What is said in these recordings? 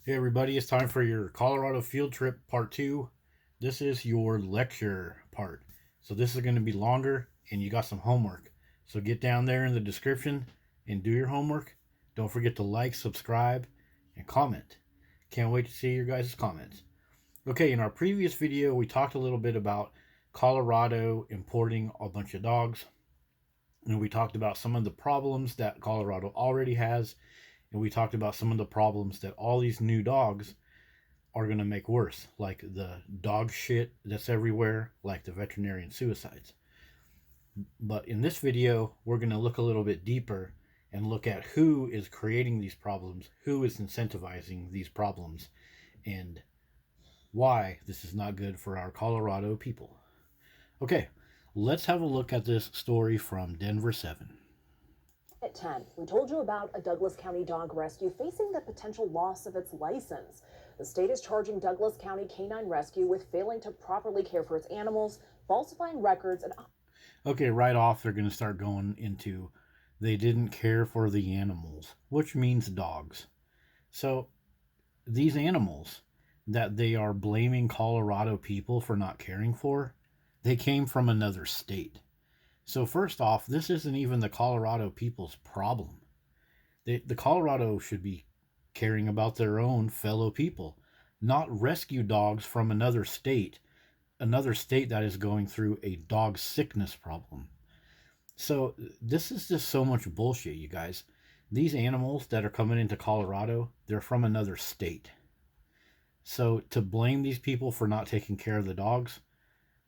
Hey everybody, it's time for your Colorado field trip part 2. This is your lecture part. So this is going to be longer and you got some homework. So get down there in the description and do your homework. Don't forget to like, subscribe, and comment. Can't wait to see your guys' comments. Okay, in our previous video we talked a little bit about Colorado importing a bunch of dogs. And we talked about some of the problems that Colorado already has, and we talked about some of the problems that all these new dogs are going to make worse, like the dog shit that's everywhere, like the veterinarian suicides. But in this video, we're going to look a little bit deeper and look at who is creating these problems, who is incentivizing these problems, and why this is not good for our Colorado people. Okay, let's have a look at this story from Denver 7. At 10, we told you about a Douglas County dog rescue facing the potential loss of its license. The state is charging Douglas County Canine Rescue with failing to properly care for its animals, falsifying records, and Okay, right off, they're going to start going into they didn't care for the animals, which means dogs. So these animals that they are blaming Colorado people for not caring for, they came from another state. So first off, this isn't even the Colorado people's problem. The Colorado should be caring about their own fellow people, not rescue dogs from another state that is going through a dog sickness problem. So this is just so much bullshit, you guys. These animals that are coming into Colorado, they're from another state. So to blame these people for not taking care of the dogs,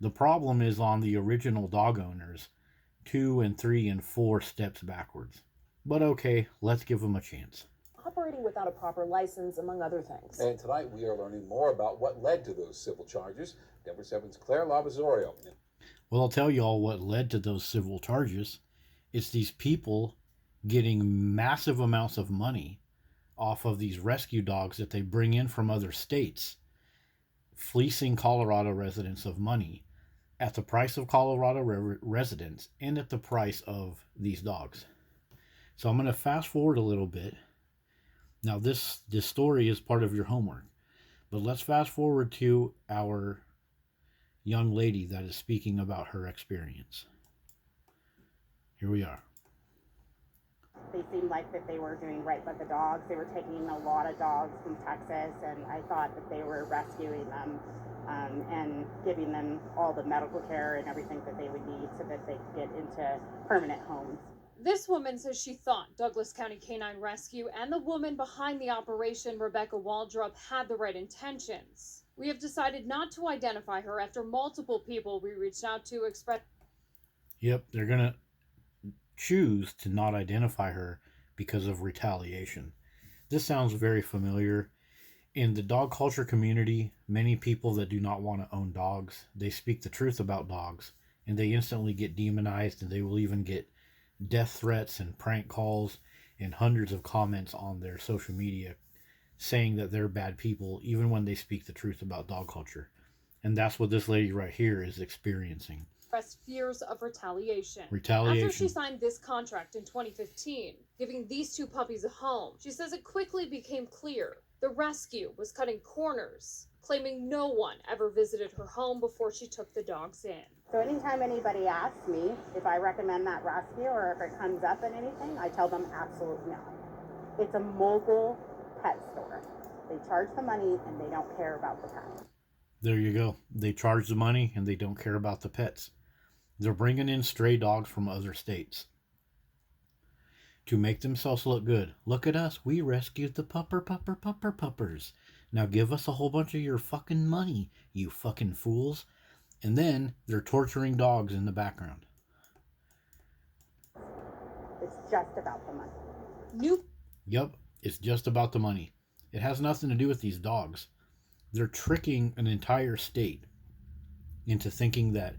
the problem is on the original dog owners, 2 and 3 and 4 steps backwards. But okay, let's give them a chance. operating without a proper license, among other things. And tonight we are learning more about what led to those civil charges. Denver 7's Claire Labozorio. Well, I'll tell you all what led to those civil charges. It's these people getting massive amounts of money off of these rescue dogs that they bring in from other states, fleecing Colorado residents of money at the price of Colorado residents and at the price of these dogs. So I'm going to fast forward a little bit. Now this story is part of your homework, but let's fast forward to our young lady that is speaking about her experience. Here we are. They seemed like that they were doing right by the dogs. They were taking a lot of dogs from Texas, and I thought that they were rescuing them and giving them all the medical care and everything that they would need so that they could get into permanent homes. This woman says she thought Douglas County Canine Rescue and the woman behind the operation, Rebecca Waldrop, had the right intentions. We have decided not to identify her after multiple people we reached out to expressed. Yep, they're going to choose to not identify her because of retaliation. This sounds very familiar. In the dog culture community, many people that do not want to own dogs, they speak the truth about dogs, and they instantly get demonized, and they will even get death threats and prank calls and hundreds of comments on their social media saying that they're bad people even when they speak the truth about dog culture. And that's what this lady right here is experiencing. Fears of retaliation. Retaliation. After she signed this contract in 2015, giving these two puppies a home, she says it quickly became clear the rescue was cutting corners, claiming no one ever visited her home before she took the dogs in. So anytime anybody asks me if I recommend that rescue or if it comes up in anything, I tell them absolutely no. It's a mobile pet store. They charge the money and they don't care about the pet. There you go. They charge the money and they don't care about the pets. They're bringing in stray dogs from other states to make themselves look good. Look at us. We rescued the puppers. Now give us a whole bunch of your fucking money, you fucking fools. And then they're torturing dogs in the background. It's just about the money. Yep, it's just about the money. It has nothing to do with these dogs. They're tricking an entire state into thinking that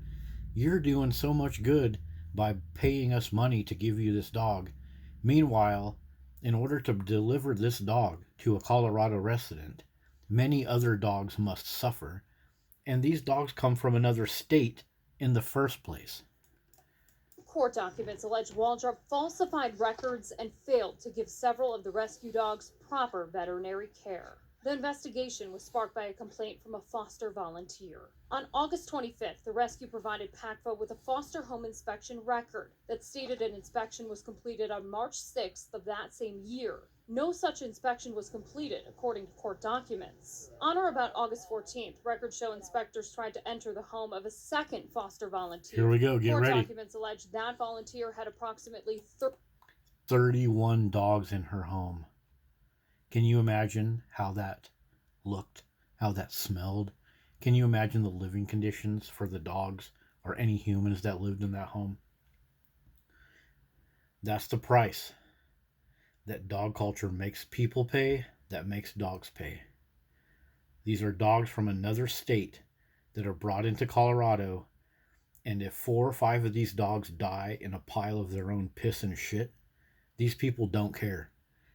you're doing so much good by paying us money to give you this dog. Meanwhile, in order to deliver this dog to a Colorado resident, many other dogs must suffer. And these dogs come from another state in the first place. Court documents allege Waldrop falsified records and failed to give several of the rescue dogs proper veterinary care. The investigation was sparked by a complaint from a foster volunteer. On August 25th, the rescue provided PACFA with a foster home inspection record that stated an inspection was completed on March 6th of that same year. No such inspection was completed, according to court documents. On or about August 14th, records show inspectors tried to enter the home of a second foster volunteer. Here we go. Get Court ready. documents allege that volunteer had approximately 31 dogs in her home. Can you imagine how that looked, how that smelled? Can you imagine the living conditions for the dogs or any humans that lived in that home? That's the price that dog culture makes people pay, that makes dogs pay. These are dogs from another state that are brought into Colorado, and if 4 or 5 of these dogs die in a pile of their own piss and shit, these people don't care,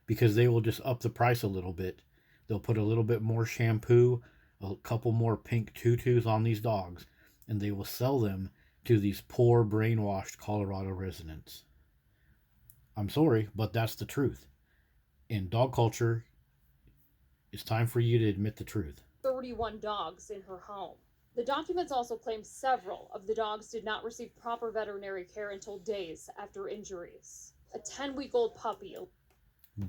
because they will just up the price a little bit. They'll put a little bit more shampoo, a couple more pink tutus on these dogs, and they will sell them to these poor, brainwashed Colorado residents. I'm sorry, but that's the truth. In dog culture, it's time for you to admit the truth. 31 dogs in her home. The documents also claim several of the dogs did not receive proper veterinary care until days after injuries. A 10-week-old puppy.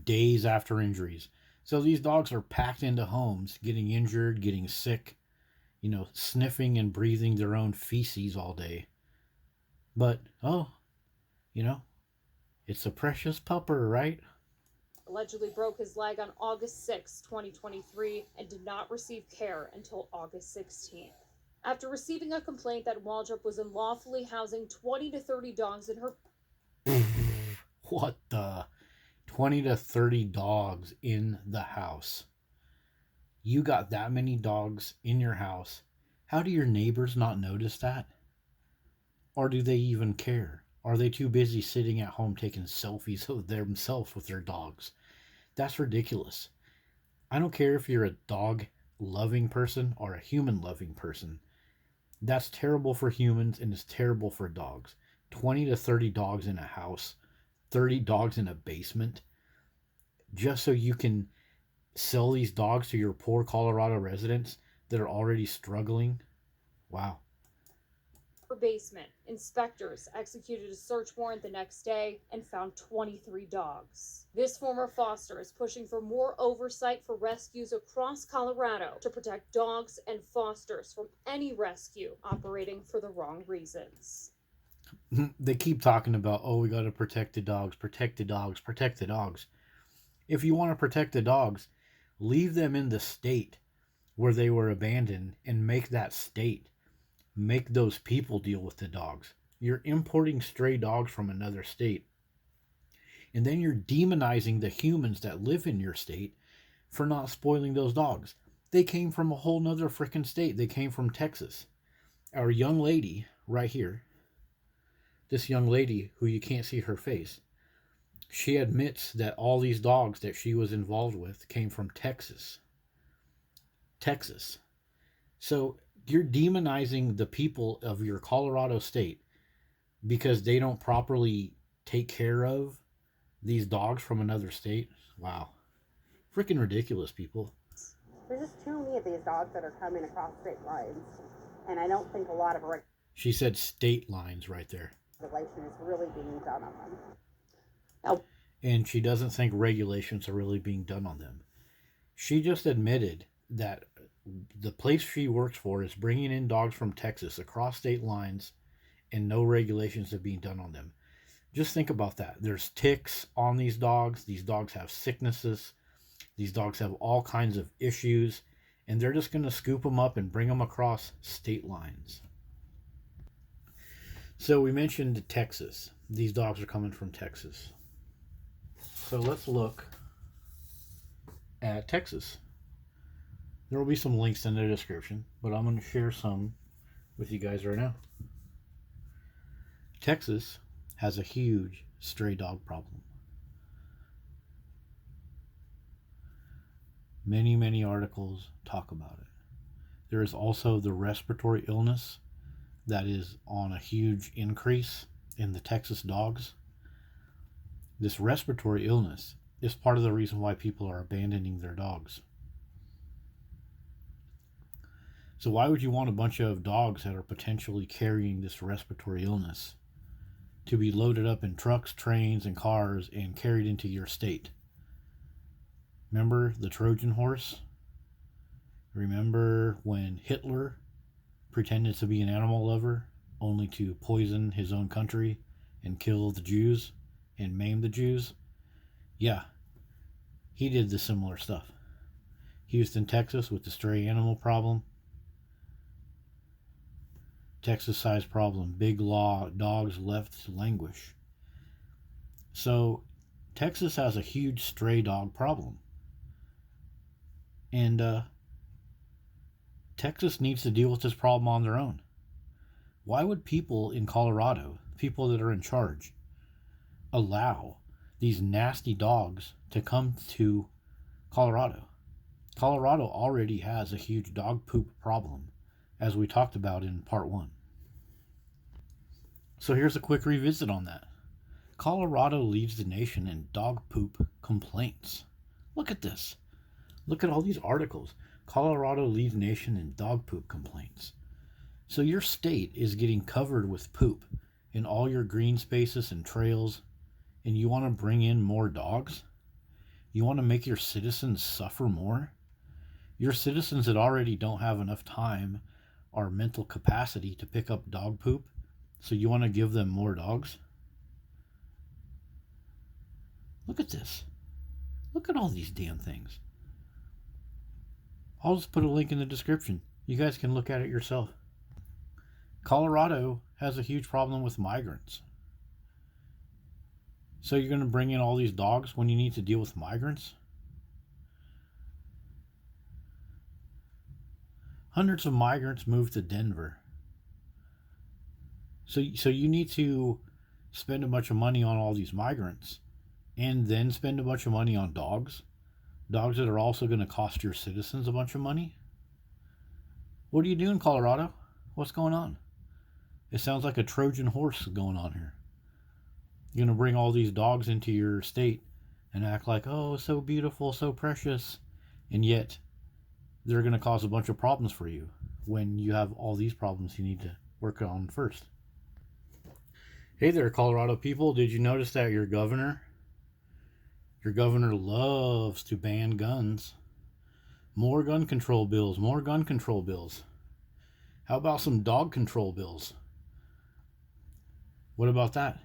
Days after injuries. So these dogs are packed into homes, getting injured, getting sick, sniffing and breathing their own feces all day. But, it's a precious pupper, right? Allegedly broke his leg on August 6, 2023, and did not receive care until August 16th. After receiving a complaint that Waldrop was unlawfully housing 20 to 30 dogs in her... What the? 20 to 30 dogs in the house. You got that many dogs in your house. How do your neighbors not notice that? Or do they even care? Are they too busy sitting at home taking selfies of themselves with their dogs? That's ridiculous. I don't care if you're a dog-loving person or a human-loving person. That's terrible for humans and it's terrible for dogs. 20 to 30 dogs in a house, 30 dogs in a basement, just so you can sell these dogs to your poor Colorado residents that are already struggling. Wow. Her basement. Inspectors executed a search warrant the next day and found 23 dogs. This former foster is pushing for more oversight for rescues across Colorado to protect dogs and fosters from any rescue operating for the wrong reasons. They keep talking about, we got to protect the dogs, protect the dogs, protect the dogs. If you want to protect the dogs, leave them in the state where they were abandoned and make that state. Make those people deal with the dogs. You're importing stray dogs from another state. And then you're demonizing the humans that live in your state for not spoiling those dogs. They came from a whole nother freaking state. They came from Texas. Our young lady right here, this young lady who you can't see her face, she admits that all these dogs that she was involved with came from Texas. Texas. So you're demonizing the people of your Colorado state because they don't properly take care of these dogs from another state. Wow. Freaking ridiculous, people. There's just too many of these dogs that are coming across state lines, and I don't think a lot of She said state lines right there. regulation is really being done on them. Oh. And she doesn't think regulations are really being done on them. She just admitted that the place she works for is bringing in dogs from Texas across state lines and no regulations are being done on them. Just think about that. There's ticks on these dogs. These dogs have sicknesses. These dogs have all kinds of issues, and they're just going to scoop them up and bring them across state lines. So we mentioned Texas. These dogs are coming from Texas. So let's look at Texas. There will be some links in the description, but I'm going to share some with you guys right now. Texas has a huge stray dog problem. Many, many articles talk about it. There is also the respiratory illness that is on a huge increase in the Texas dogs. This respiratory illness is part of the reason why people are abandoning their dogs. So why would you want a bunch of dogs that are potentially carrying this respiratory illness to be loaded up in trucks, trains, and cars and carried into your state? Remember the Trojan Horse? Remember when Hitler pretended to be an animal lover only to poison his own country and kill the Jews and maim the Jews? Yeah, he did the similar stuff. Houston, Texas, with the stray animal problem. Texas size problem. Big law. Dogs left to languish. So Texas has a huge stray dog problem. And Texas needs to deal with this problem on their own. Why would people in Colorado, people that are in charge, allow these nasty dogs to come to Colorado? Colorado already has a huge dog poop problem, as we talked about in part 1. So here's a quick revisit on that. Colorado leads the nation in dog poop complaints. Look at this. Look at all these articles. Colorado leads nation in dog poop complaints. So your state is getting covered with poop in all your green spaces and trails, and you want to bring in more dogs? You want to make your citizens suffer more? Your citizens that already don't have enough time or mental capacity to pick up dog poop, so you want to give them more dogs? Look at this. Look at all these damn things. I'll just put a link in the description. You guys can look at it yourself. Colorado has a huge problem with migrants. So you're going to bring in all these dogs when you need to deal with migrants? Hundreds of migrants moved to Denver. So you need to spend a bunch of money on all these migrants and then spend a bunch of money on dogs? Dogs that are also going to cost your citizens a bunch of money? What are you doing, Colorado? What's going on? It sounds like a Trojan horse going on here. You're going to bring all these dogs into your state and act like, oh, so beautiful, so precious. And yet, they're going to cause a bunch of problems for you when you have all these problems you need to work on first. Hey there, Colorado people. Did you notice that your governor loves to ban guns? More gun control bills, more gun control bills. How about some dog control bills? What about that?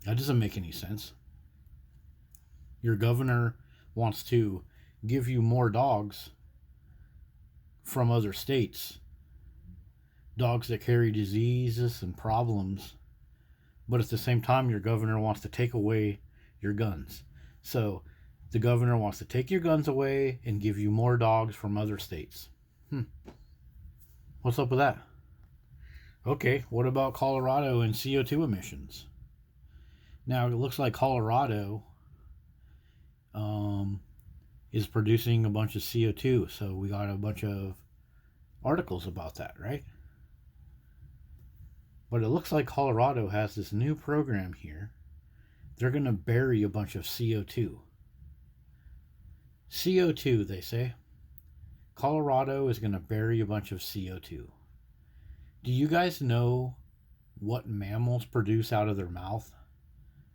That doesn't make any sense. Your governor wants to give you more dogs from other states. Dogs that carry diseases and problems. But at the same time, your governor wants to take away your guns. So the governor wants to take your guns away and give you more dogs from other states. What's up with that? Okay, what about Colorado and CO2 emissions? Now, it looks like Colorado is producing a bunch of CO2, so we got a bunch of articles about that, right? But it looks like Colorado has this new program here. They're going to bury a bunch of CO2. CO2, they say. Colorado is going to bury a bunch of CO2. Do you guys know what mammals produce out of their mouth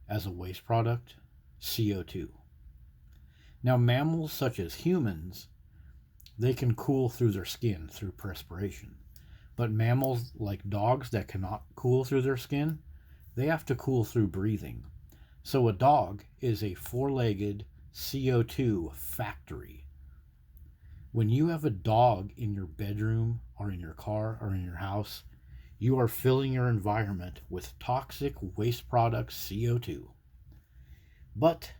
as a waste product? CO2. Now, mammals such as humans, they can cool through their skin through perspiration. But mammals like dogs that cannot cool through their skin, they have to cool through breathing. So a dog is a four-legged CO2 factory. When you have a dog in your bedroom or in your car or in your house, you are filling your environment with toxic waste product CO2. But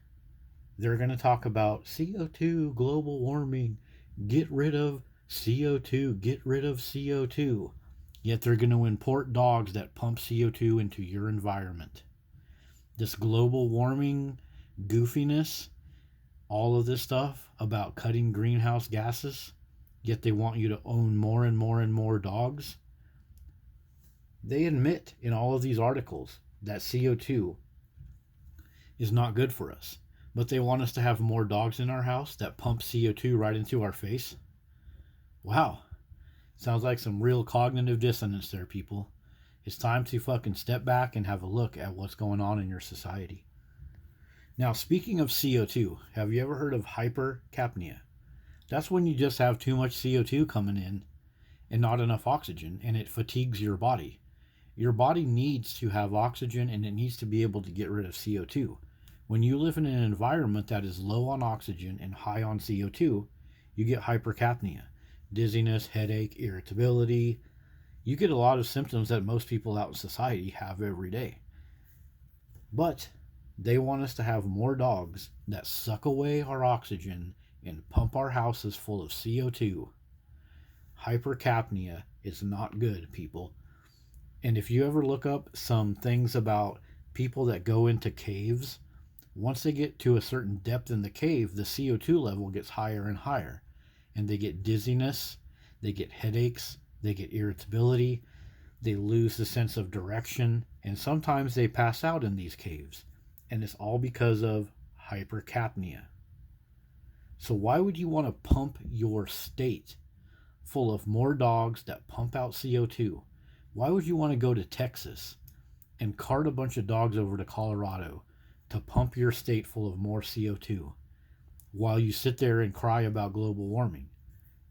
they're going to talk about CO2, global warming, get rid of CO2, get rid of CO2. Yet they're going to import dogs that pump CO2 into your environment. This global warming goofiness, all of this stuff about cutting greenhouse gases, yet they want you to own more and more and more dogs. They admit in all of these articles that CO2 is not good for us, but they want us to have more dogs in our house that pump CO2 right into our face. Wow. Sounds like some real cognitive dissonance there, people. It's time to fucking step back and have a look at what's going on in your society. Now, speaking of CO2, have you ever heard of hypercapnia? That's when you just have too much CO2 coming in and not enough oxygen, and it fatigues your body. Your body needs to have oxygen, and it needs to be able to get rid of CO2. When you live in an environment that is low on oxygen and high on CO2, you get hypercapnia, dizziness, headache, irritability. You get a lot of symptoms that most people out in society have every day. But they want us to have more dogs that suck away our oxygen and pump our houses full of CO2. Hypercapnia is not good, people. And if you ever look up some things about people that go into caves, once they get to a certain depth in the cave, the CO2 level gets higher and higher. And they get dizziness, they get headaches, they get irritability, they lose the sense of direction, and sometimes they pass out in these caves. And it's all because of hypercapnia. So why would you want to pump your state full of more dogs that pump out CO2? Why would you want to go to Texas and cart a bunch of dogs over to Colorado to pump your state full of more CO2 while you sit there and cry about global warming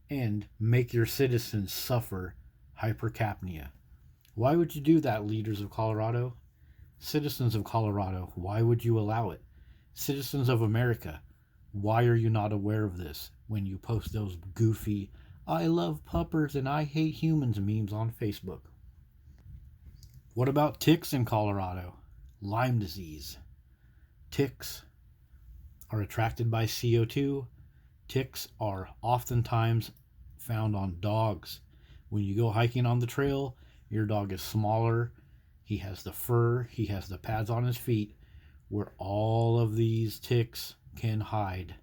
and make your citizens suffer hypercapnia? Why would you do that, leaders of Colorado? Citizens of Colorado, why would you allow it? Citizens of America, why are you not aware of this when you post those goofy "I love puppers and I hate humans" memes on Facebook? What about ticks in Colorado? Lyme disease. Ticks are attracted by CO2. Ticks are oftentimes found on dogs. When you go hiking on the trail, your dog is smaller. He has the fur, he has the pads on his feet where all of these ticks can hide.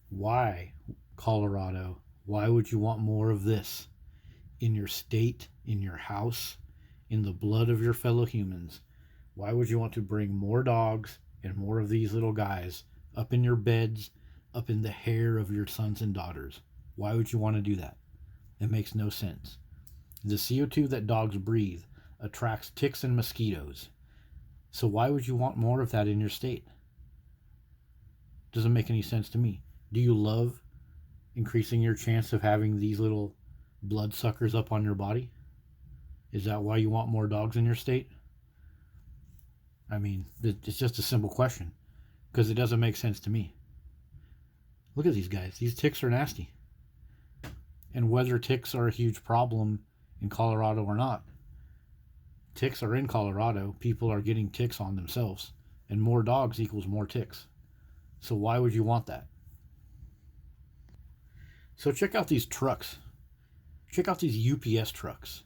Why, Colorado? Why would you want more of this in your state, in your house, in the blood of your fellow humans? Why would you want to bring more dogs and more of these little guys up in your beds, up in the hair of your sons and daughters? Why would you want to do that? It makes no sense. The CO2 that dogs breathe attracts ticks and mosquitoes. So why would you want more of that in your state? Doesn't make any sense to me. Do you love increasing your chance of having these little bloodsuckers up on your body? Is that why you want more dogs in your state? I mean, it's just a simple question because it doesn't make sense to me. Look at these guys. These ticks are nasty. And whether ticks are a huge problem in Colorado or not, ticks are in Colorado. People are getting ticks on themselves. And more dogs equals more ticks. So why would you want that? So check out these trucks. Check out these UPS trucks.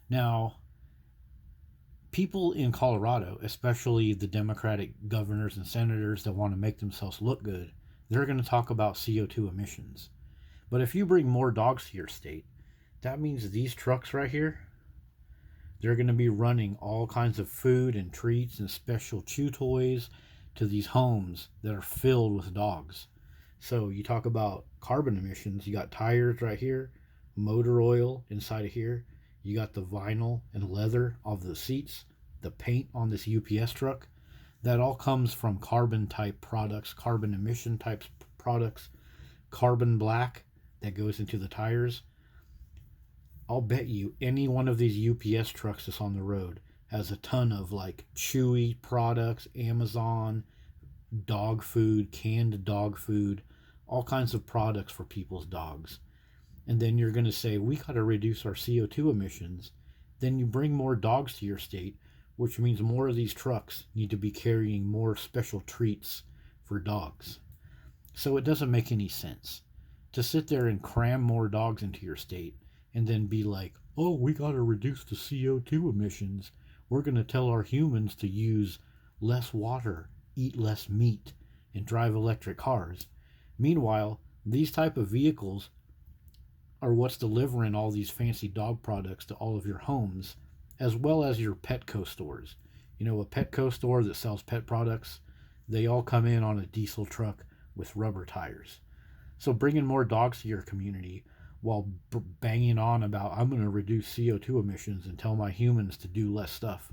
Now, people in Colorado, especially the Democratic governors and senators that want to make themselves look good, they're going to talk about CO2 emissions. But if you bring more dogs to your state, that means these trucks right here, they're going to be running all kinds of food and treats and special chew toys to these homes that are filled with dogs. So you talk about carbon emissions, you got tires right here, motor oil inside of here, you got the vinyl and leather of the seats, the paint on this UPS truck. That all comes from carbon type products, carbon emission type products, carbon black that goes into the tires. I'll bet you any one of these UPS trucks that's on the road has a ton of like Chewy products, Amazon, dog food, canned dog food, all kinds of products for people's dogs. And then you're going to say, we got to reduce our CO2 emissions. Then you bring more dogs to your state, which means more of these trucks need to be carrying more special treats for dogs. So it doesn't make any sense to sit there and cram more dogs into your state and then be like, oh, we got to reduce the CO2 emissions. We're going to tell our humans to use less water, eat less meat, and drive electric cars. Meanwhile, these type of vehicles are what's delivering all these fancy dog products to all of your homes, as well as your Petco stores. You know, a Petco store that sells pet products, they all come in on a diesel truck with rubber tires. So bringing more dogs to your community while banging on about I'm going to reduce CO2 emissions and tell my humans to do less stuff.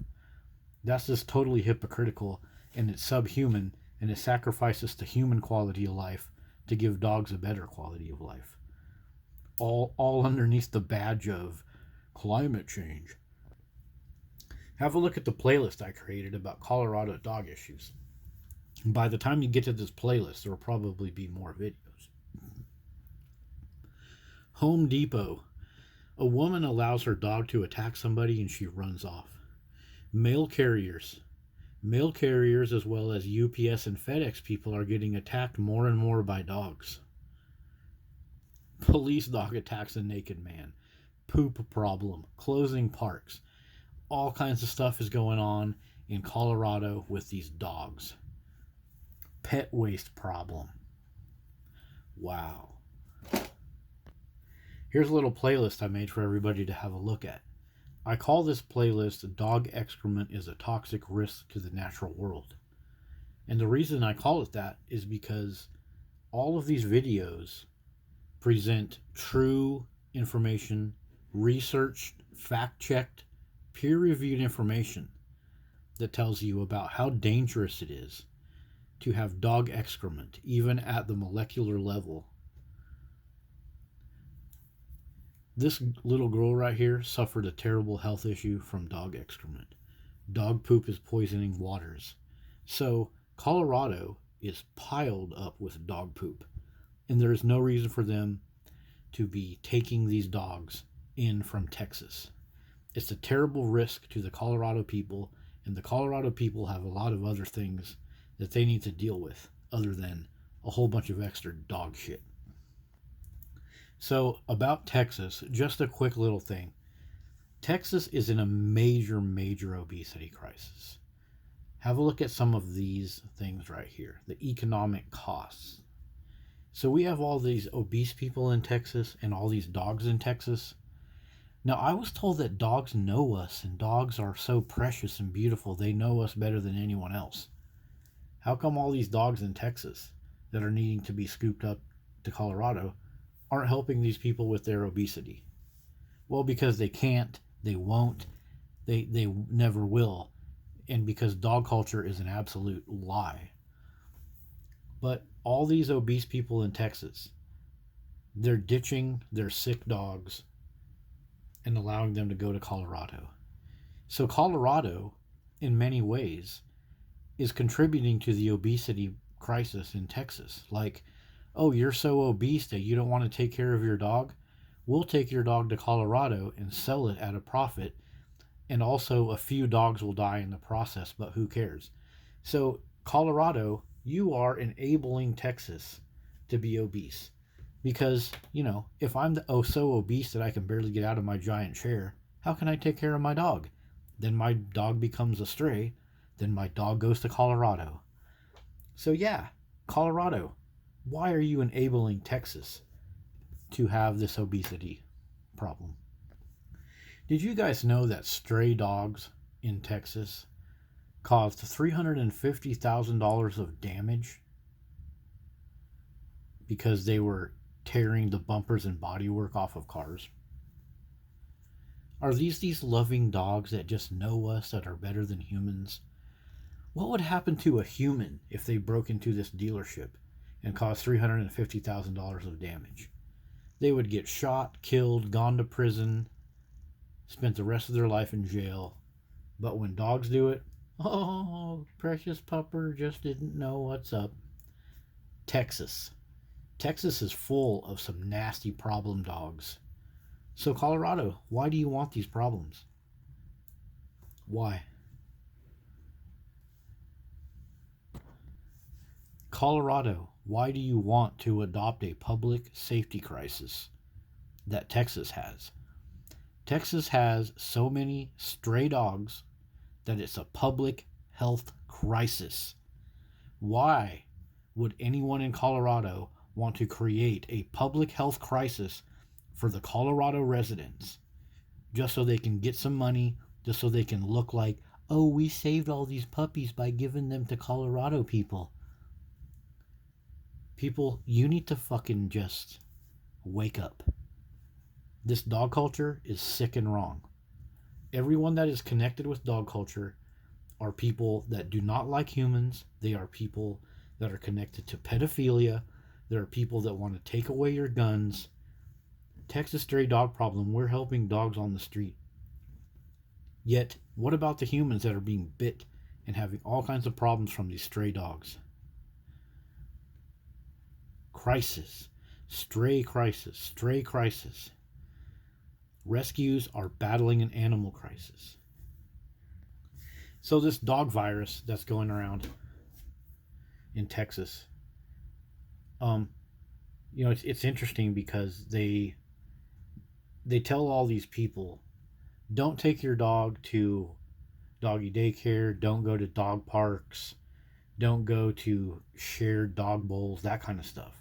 That's just totally hypocritical, and it's subhuman, and it sacrifices the human quality of life to give dogs a better quality of life. All underneath the badge of climate change. Have a look at the playlist I created about Colorado dog issues. By the time you get to this playlist, there will probably be more videos. Home Depot. A woman allows her dog to attack somebody and she runs off. Mail carriers. Mail carriers as well as UPS and FedEx people are getting attacked more and more by dogs. Police dog attacks a naked man. Poop problem. Closing parks. All kinds of stuff is going on in Colorado with these dogs. Pet waste problem. Wow. Here's a little playlist I made for everybody to have a look at. I call this playlist Dog Excrement is a Toxic Risk to the Natural World. And the reason I call it that is because all of these videos present true information, researched, fact-checked, peer-reviewed information that tells you about how dangerous it is to have dog excrement, even at the molecular level. This little girl right here suffered a terrible health issue from dog excrement. Dog poop is poisoning waters. So Colorado is piled up with dog poop, and there is no reason for them to be taking these dogs in from Texas. It's a terrible risk to the Colorado people, and the Colorado people have a lot of other things that they need to deal with other than a whole bunch of extra dog shit. So about Texas, just a quick little thing. Texas is in a major, major obesity crisis. Have a look at some of these things right here, the economic costs. So we have all these obese people in Texas and all these dogs in Texas. Now, I was told that dogs know us and dogs are so precious and beautiful, they know us better than anyone else. How come all these dogs in Texas that are needing to be scooped up to Colorado aren't helping these people with their obesity? Well, because they can't, they won't, they never will, and because dog culture is an absolute lie. But all these obese people in Texas, they're ditching their sick dogs and allowing them to go to Colorado. So Colorado, in many ways, is contributing to the obesity crisis in Texas. Like, oh, you're so obese that you don't want to take care of your dog? We'll take your dog to Colorado and sell it at a profit, and also a few dogs will die in the process, but who cares? So Colorado, you are enabling Texas to be obese. Because, if I'm so obese that I can barely get out of my giant chair, how can I take care of my dog? Then my dog becomes a stray. Then my dog goes to Colorado. So yeah, Colorado, why are you enabling Texas to have this obesity problem? Did you guys know that stray dogs in Texas caused $350,000 of damage because they were tearing the bumpers and bodywork off of cars? Are these loving dogs that just know us, that are better than humans? What would happen to a human if they broke into this dealership and caused $350,000 of damage? They would get shot, killed, gone to prison, spent the rest of their life in jail. But when dogs do it, oh, precious pupper just didn't know what's up. Texas is full of some nasty problem dogs. So Colorado, why do you want these problems? Why? Colorado, why do you want to adopt a public safety crisis that Texas has? Texas has so many stray dogs that it's a public health crisis. Why would anyone in Colorado want to create a public health crisis for the Colorado residents just so they can get some money, just so they can look like, oh, we saved all these puppies by giving them to Colorado people? People, you need to fucking just wake up. This dog culture is sick and wrong. Everyone that is connected with dog culture are people that do not like humans. They are people that are connected to pedophilia. There are people that want to take away your guns. Texas stray dog problem, we're helping dogs on the street. Yet, what about the humans that are being bit and having all kinds of problems from these stray dogs? Crisis. Stray crisis. Stray crisis. Rescues are battling an animal crisis. So this dog virus that's going around in Texas, it's interesting because they tell all these people, don't take your dog to doggy daycare, don't go to dog parks, don't go to shared dog bowls, that kind of stuff.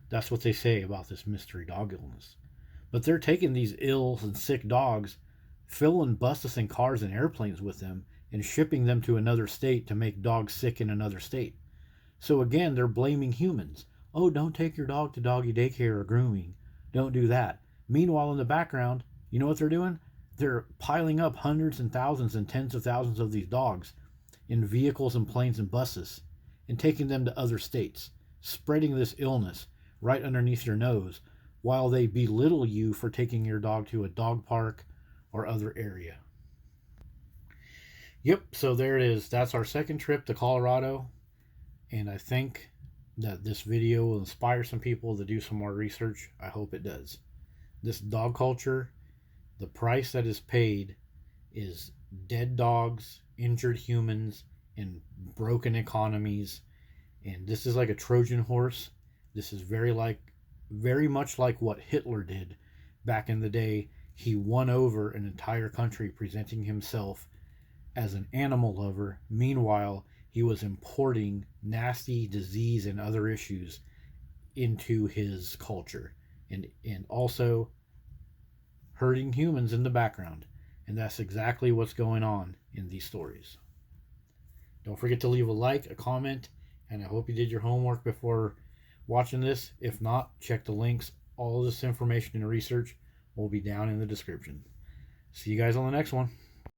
That's what they say about this mystery dog illness. But they're taking these ill and sick dogs, filling buses and cars and airplanes with them, and shipping them to another state to make dogs sick in another state. So again, they're blaming humans. Oh, don't take your dog to doggy daycare or grooming. Don't do that. Meanwhile, in the background, you know what they're doing? They're piling up hundreds and thousands and tens of thousands of these dogs in vehicles and planes and buses and taking them to other states, spreading this illness right underneath your nose, while they belittle you for taking your dog to a dog park or other area. Yep, so there it is. That's our second trip to Colorado. And I think that this video will inspire some people to do some more research. I hope it does. This dog culture, the price that is paid is dead dogs, injured humans, and broken economies. And this is like a Trojan horse. This is very much like what Hitler did back in the day. He won over an entire country presenting himself as an animal lover. Meanwhile, he was importing nasty disease and other issues into his culture and also hurting humans in the background. And that's exactly what's going on in these stories. Don't forget to leave a like, a comment, and I hope you did your homework before watching this. If not, check the links. All of this information and research will be down in the description. See you guys on the next one.